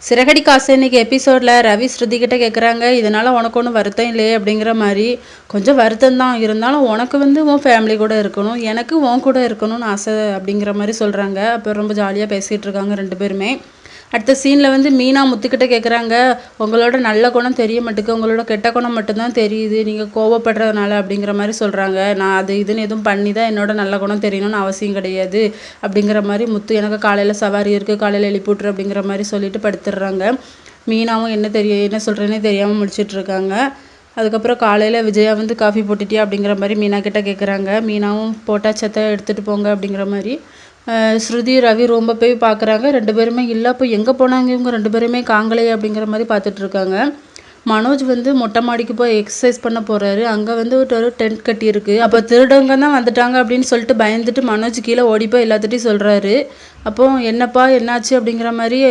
சிறகடிக்க ஆசை இன்னைக்கு எபிசோடில் ரவி ஸ்ருதி கிட்ட கேட்குறாங்க, இதனால் உனக்கு ஒன்றும் வருத்தம் இல்லையே அப்படிங்கிற மாதிரி. கொஞ்சம் வருத்தம் தான், இருந்தாலும் உனக்கு உன் ஃபேமிலி கூட இருக்கணும், எனக்கு உன் கூட இருக்கணும்னு ஆசை அப்படிங்கிற மாதிரி சொல்கிறாங்க. அப்போ ரொம்ப ஜாலியாக பேசிகிட்டு இருக்காங்க ரெண்டு பேருமே. அடுத்த சீனில் மீனா முத்துக்கிட்ட கேட்குறாங்க, உங்களோட நல்ல குணம் தெரிய மாட்டுக்கு, உங்களோட கெட்ட குணம் மட்டும்தான் தெரியுது, நீங்கள் கோவப்படுறதுனால அப்படிங்கிற மாதிரி சொல்கிறாங்க. நான் அது இதுன்னு எதுவும் பண்ணி தான் என்னோட நல்ல குணம் தெரியணும்னு அவசியம் கிடையாது அப்படிங்கிற மாதிரி முத்து எனக்கு காலையில் சவாரி இருக்குது, காலையில் எழுப்பிவிட்ரு அப்படிங்கிற மாதிரி சொல்லிட்டு படுத்துடுறாங்க. மீனாவும் என்ன சொல்கிறேன்னே தெரியாமல் முடிச்சிட்ருக்காங்க. அதுக்கப்புறம் காலையில் விஜயா காஃபி போட்டுட்டியா அப்படிங்கிற மாதிரி மீனா கிட்ட கேட்குறாங்க. மீனாவும் போட்டா சத்தை எடுத்துகிட்டு போங்க அப்படிங்கிற மாதிரி. ஸ்ருதி ரவி ரொம்ப போய் பார்க்குறாங்க. ரெண்டு பேருமே இல்லை, அப்போ எங்கே போனாங்க இவங்க ரெண்டு பேருமே காங்கலையே அப்படிங்கிற மாதிரி பார்த்துட்ருக்காங்க. மனோஜ் மொட்டை மாடிக்கு போய் எக்ஸசைஸ் பண்ண போகிறாரு. அங்கே ஒரு டென்ட் கட்டியிருக்கு. அப்போ திருடவங்க தான் வந்துட்டாங்க அப்படின்னு சொல்லிட்டு பயந்துட்டு மனோஜ் கீழே ஓடிப்போய் எல்லாத்துட்டையும் சொல்கிறாரு. அப்போது என்னப்பா என்னாச்சு அப்படிங்கிற மாதிரி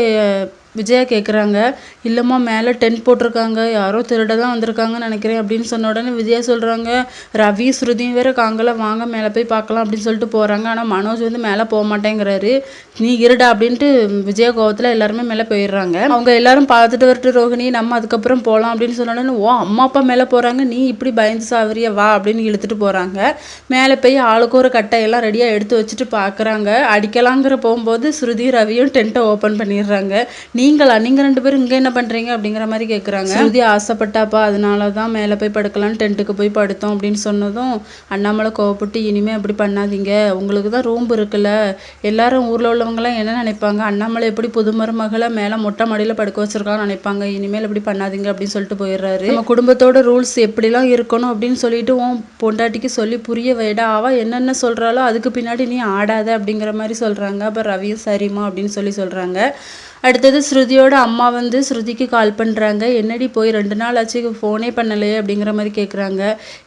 விஜயா கேட்குறாங்க. இல்லைம்மா மேலே டென்ட் போட்டிருக்காங்க, யாரோ திருட தான் வந்திருக்காங்கன்னு நினைக்கிறேன் அப்படின்னு சொன்ன உடனே விஜயா சொல்கிறாங்க, ரவி ஸ்ருதியும் வேறு காங்கல, வாங்க மேலே போய் பார்க்கலாம் அப்படின்னு சொல்லிட்டு போகிறாங்க. ஆனால் மனோஜ் மேலே போக மாட்டேங்கிறாரு. நீ இருடா அப்படின்ட்டு விஜயா கோவத்தில் எல்லாருமே மேலே போயிடுறாங்க. அவங்க எல்லாரும் பார்த்துட்டு வரட்டு ரோஹிணி, நம்ம அதுக்கப்புறம் போகலாம் அப்படின்னு சொன்ன உடனே, ஓ அம்மா அப்பா மேலே போகிறாங்க, நீ இப்படி பயந்து சாவரியா வா அப்படின்னு இழுத்துட்டு போகிறாங்க. மேலே போய் ஆளுக்கு ஒரு கட்டையெல்லாம் ரெடியாக எடுத்து வச்சுட்டு பார்க்குறாங்க. அடிக்கலாங்கிற போகும்போது ஸ்ருதி ரவியும் டென்ட்டை ஓப்பன் பண்ணிடுறாங்க. நீங்கள் ரெண்டு பேரும் இங்கே என்ன பண்ணுறீங்க அப்படிங்கிற மாதிரி கேட்குறாங்க. ஸ்ருதி ஆசைப்பட்டாப்பா, அதனால தான் மேலே போய் படுக்கலான்னு டென்ட்டுக்கு போய் படுத்தோம் அப்படின்னு சொன்னதும் அண்ணாமலை கோவப்பட்டு, இனிமேல் அப்படி பண்ணாதீங்க, உங்களுக்கு தான் ரூம் இருக்குல்ல, எல்லாரும் ஊரில் உள்ளவங்களாம் என்ன நினைப்பாங்க, அண்ணாமலை எப்படி புது மருமகளை மேலே மொட்டை மாடியில் படுக்க வச்சிருக்கான்னு நினைப்பாங்க, இனிமேல் இப்படி பண்ணாதீங்க அப்படின்னு சொல்லிட்டு போயிடுறாரு. நம்ம குடும்பத்தோட ரூல்ஸ் எப்படிலாம் இருக்கணும் அப்படின்னு சொல்லிட்டு உன் பொண்டாட்டிக்கு சொல்லி புரிய வைடா, அவள் என்னென்ன சொல்கிறாளோ அதுக்கு பின்னாடி நீ ஆடாத அப்படிங்கிற மாதிரி சொல்கிறாங்க. அப்போ ரவியும் சரிம்மா அப்படின்னு சொல்கிறாங்க. அடுத்தது ஸ்ருதியோட அம்மா ஸ்ருதிக்கு கால் பண்ணுறாங்க. என்னடி போய் 2 நாள் ஆச்சு, ஃபோனே பண்ணலையே அப்படிங்கிற மாதிரி கேட்குறாங்க.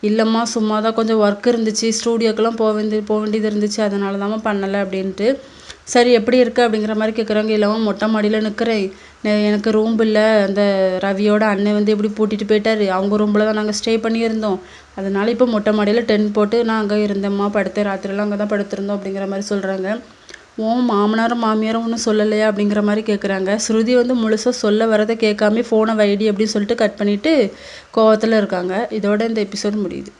இல்லைம்மா சும்மா தான் கொஞ்சம் ஒர்க் இருந்துச்சு, ஸ்டூடியோக்கெல்லாம் போக வேண்டியது இருந்துச்சு, அதனால தான் பண்ணலை அப்படின்ட்டு. சரி எப்படி இருக்குது அப்படிங்கிற மாதிரி கேட்குறாங்க. இல்லாமல் மொட்டை மாடியில் நிற்கிறேன், எனக்கு ரூம் இல்லை, அந்த ரவியோட அண்ணன் எப்படி பூட்டிகிட்டு போயிட்டார், அவங்க ரூமில் தான் நாங்கள் ஸ்டே பண்ணியிருந்தோம், அதனால் இப்போ மொட்டை மாடியில் டென்ட் போட்டு நான் அங்கே இருந்தேம்மா, படுத்தேன், ராத்திரிலாம் அங்கே தான் படுத்திருந்தோம் அப்படிங்கிற மாதிரி சொல்கிறாங்க. மாமனாரும் மாமியாரும் ஒன்றும் சொல்லலையா அப்படிங்கிற மாதிரி கேட்குறாங்க. ஸ்ருதி முழுசாக சொல்ல வரதை கேட்காம ஃபோனை வைடி அப்படின்னு சொல்லிட்டு கட் பண்ணிவிட்டு கோவத்தில் இருக்காங்க. இதோட இந்த எபிசோட் முடியுது.